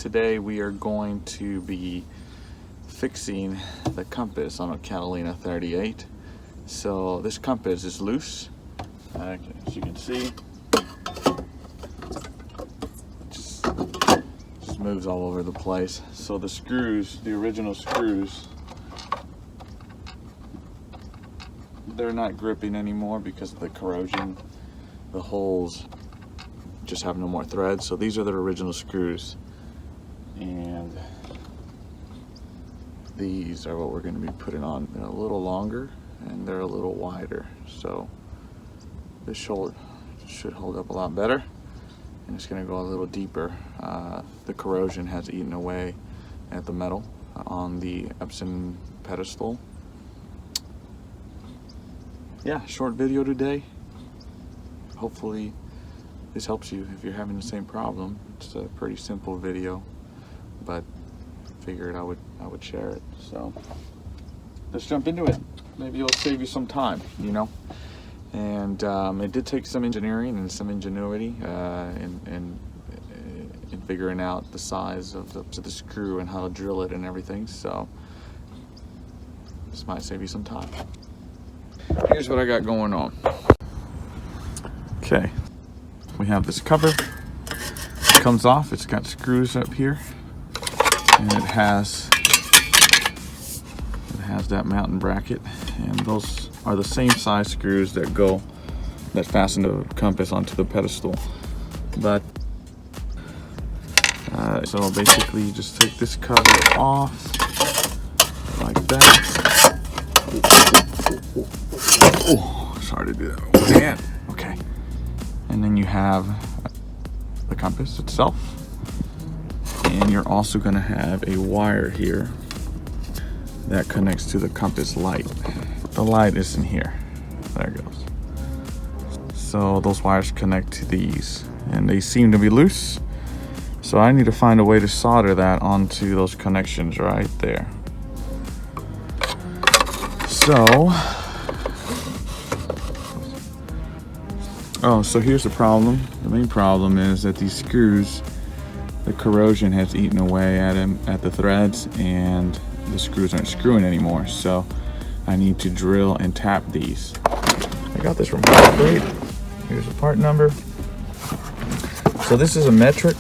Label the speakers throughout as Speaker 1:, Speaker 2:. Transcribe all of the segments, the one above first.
Speaker 1: Today we are going to be fixing the compass on a Catalina 38. So this compass is loose, as you can see. Just moves all over the place. So the screws, the original screws, they're not gripping anymore because of the corrosion. The holes just have no more threads. So these are the original screws. And these are what we're going to be putting on. They're a little longer and they're a little wider, so this should hold up a lot better, and it's going to go a little deeper. The corrosion has eaten away at the metal on the Edson pedestal. Yeah, short video today. Hopefully this helps you if you're having the same problem. It's a pretty simple video, but figured I would share it. So let's jump into it. Maybe it'll save you some time, you know. And it did take some engineering and some ingenuity in figuring out the size of the screw and how to drill it and everything. So this might save you some time. Here's what I got going on. Okay, we have this cover. It comes off. It's got screws up here. And it has that mounting bracket, and those are the same size screws that fasten the compass onto the pedestal. But so basically you just take this cover off like that. Oh, sorry to do that with my hand. Okay, and then you have the compass itself. And you're also going to have a wire here that connects to the compass light. The light is in here. There it goes. So those wires connect to these, and they seem to be loose. So I need to find a way to solder that onto those connections right there. So here's the problem. The main problem is that these screws, the corrosion has eaten away at the threads, and the screws aren't screwing anymore. So I need to drill and tap these. I got this from Freight. Here's the part number. So this is a metric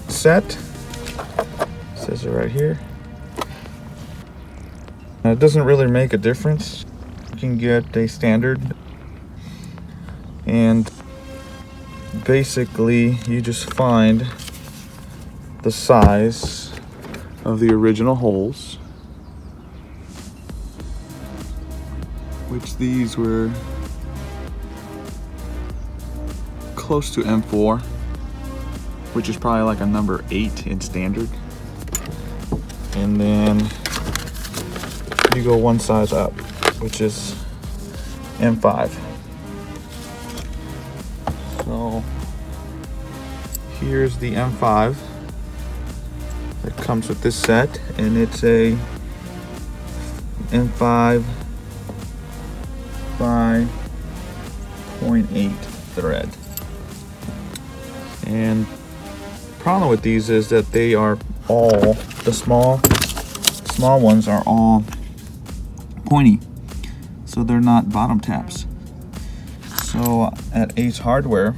Speaker 1: set. It says it right here. Now, it doesn't really make a difference. You can get a standard, and basically you just find the size of the original holes, which these were close to M4, which is probably like a number 8 in standard. And then you go one size up, which is M5. So here's the M5 that comes with this set, and it's a M5 5.8 thread. And the problem with these is that they are all, the small ones are all pointy, so they're not bottom taps. So at Ace Hardware,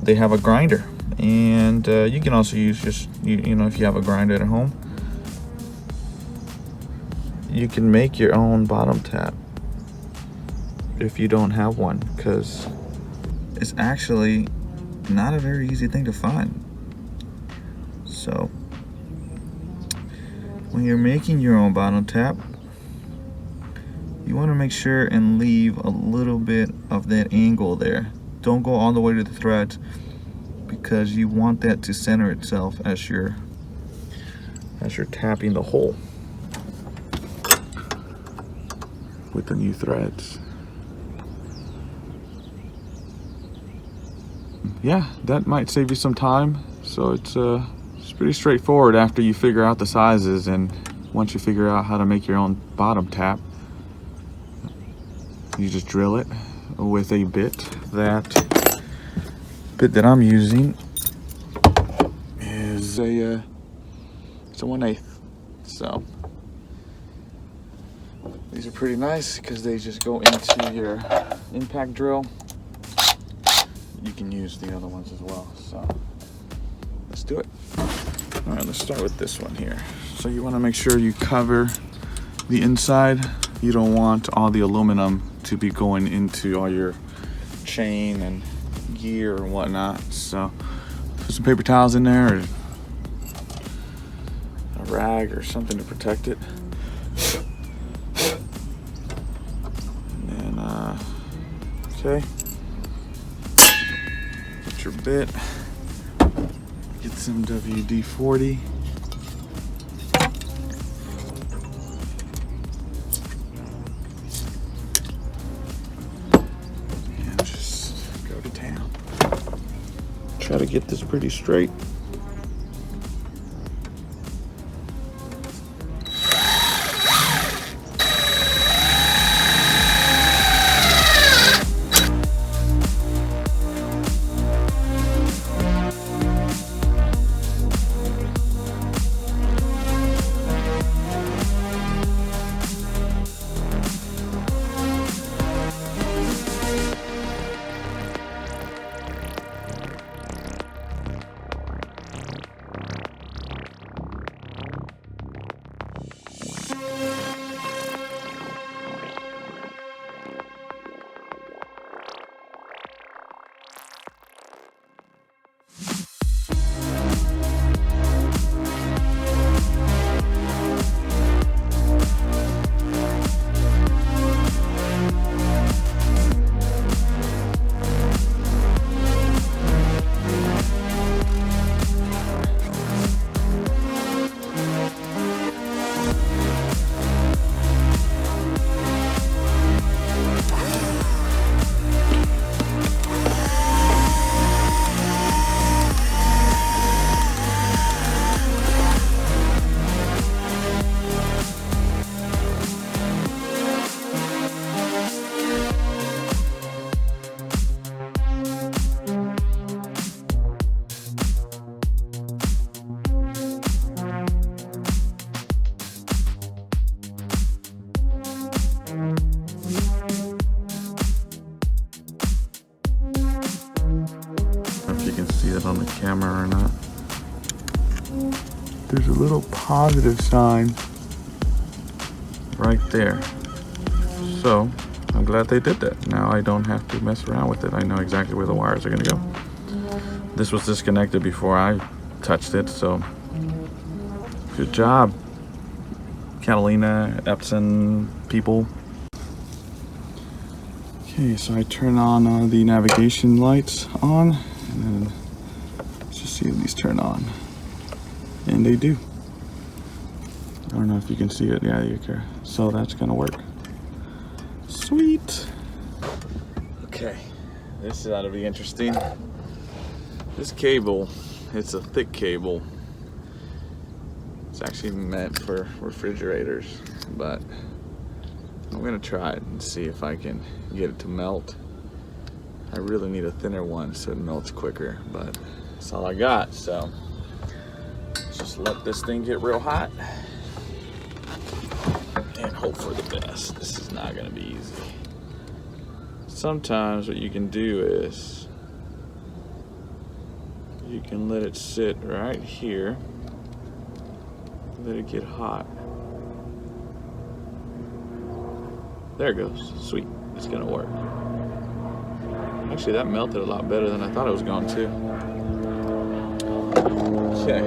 Speaker 1: they have a grinder. And you can also use just, you know, if you have a grinder at home, you can make your own bottom tap if you don't have one, because it's actually not a very easy thing to find. So when you're making your own bottom tap, you want to make sure and leave a little bit of that angle there. Don't go all the way to the threads, because you want that to center itself as you're tapping the hole with the new threads. Yeah, that might save you some time. So it's pretty straightforward after you figure out the sizes, and once you figure out how to make your own bottom tap, you just drill it with a bit. That bit that I'm using is a it's a 1/8. So these are pretty nice because they just go into your impact drill. You can use the other ones as well. So let's do it. All right, let's start with this one here. So you want to make sure you cover the inside. You don't want all the aluminum to be going into all your chain and gear and whatnot. So put some paper towels in there, or a rag or something to protect it. And then, okay. Get your bit. Get some WD-40. And just go to town. Try to get this pretty straight. On the camera or not. There's a little positive sign right there. So I'm glad they did that. Now I don't have to mess around with it. I know exactly where the wires are gonna go. This was disconnected before I touched it, so good job, Catalina, Edson people. Okay, so I turn on the navigation lights on, and then just see if these turn on, and they do. I don't know if you can see it. Yeah, you can. So that's gonna work. Sweet. Okay, this ought to be interesting. This cable, it's a thick cable. It's actually meant for refrigerators, but I'm gonna try it and see if I can get it to melt. I really need a thinner one so it melts quicker, but that's all I got. So let's just let this thing get real hot and hope for the best. This is not gonna be easy. Sometimes what you can do is you can let it sit right here, let it get hot. There it goes. Sweet. It's gonna work. Actually, that melted a lot better than I thought it was going to. Okay.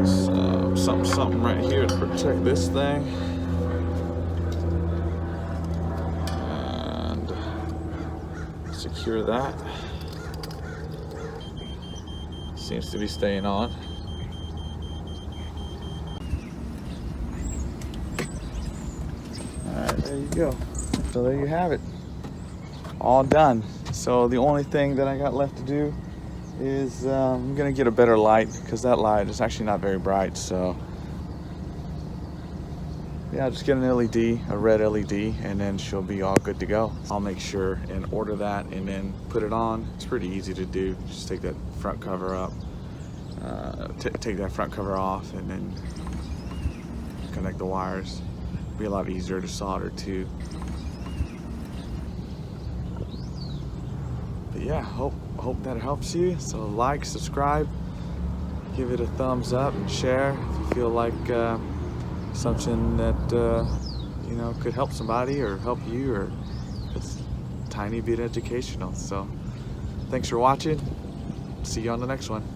Speaker 1: So, something right here to protect this thing. And secure that. Seems to be staying on. Alright, there you go. So there you have it. All done. So the only thing that I got left to do is I'm gonna get a better light, because that light is actually not very bright. So yeah, just get an LED, a red LED, and then she'll be all good to go. I'll make sure and order that and then put it on. It's pretty easy to do. Just take that front cover up, take that front cover off, and then connect the wires. Be a lot easier to solder too. But yeah, hope that helps you. So like, subscribe, give it a thumbs up, and share if you feel like something that you know, could help somebody or help you, or it's a tiny bit educational. So thanks for watching. See you on the next one.